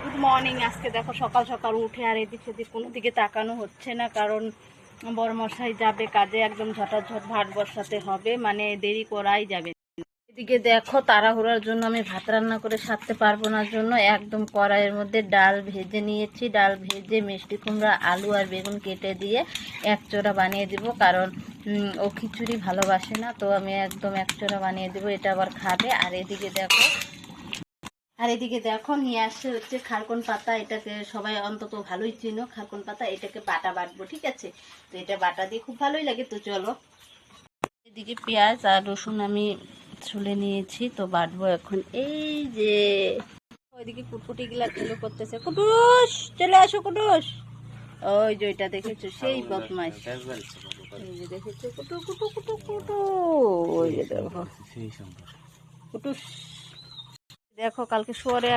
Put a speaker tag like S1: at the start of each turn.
S1: Good morning. আজকে দেখো সকাল সকাল উঠে আর এদিক সেদিক কোনো দিকে তাকানো হচ্ছে না, কারণ বড়মশাই যাবে কাজে, একদম ঝটাঝট ভাত বসাতে হবে, মানে দেরি করাই যাবে। এদিকে দেখো তাড়াহুড়ার জন্য আমি ভাত রান্না করে সারতে পারবো না জন্য একদম কড়াইয়ের মধ্যে ডাল ভেজে নিয়েছি। ডাল ভেজে মিষ্টি কুমড়া, আলু আর বেগুন কেটে দিয়ে একচোড়া বানিয়ে দিব, কারণ ও খিচুড়ি ভালোবাসে না, তো আমি একদম একচোড়া বানিয়ে দেবো, এটা আবার খাবে। আর এদিকে দেখো নিয়ে আসছে হচ্ছে খারকন পাতা। এটাকে সবাই অন্তত ভালোই চিনো, খারকন পাতা। এটাকে বাটা বাটবো, ঠিক আছে? তো এটা বাটা দিয়ে খুব ভালোই লাগে, তো চলো। এদিকে পেঁয়াজ আর রসুন আমি ছুলে নিয়েছি, তো বাটবো এখন। এই যে ওইদিকে কুটকুটি গুলা খেলো করতেছে। কুটুস চলে আসো, কুটুস। ওই যে ওইটা দেখেছো, সেই বদমাইশ। এই যে দেখেছো, কুটু কুটু কুটু কুটু। ওই যে দেখো কুটুস। দেখো কালকে শোয়ারে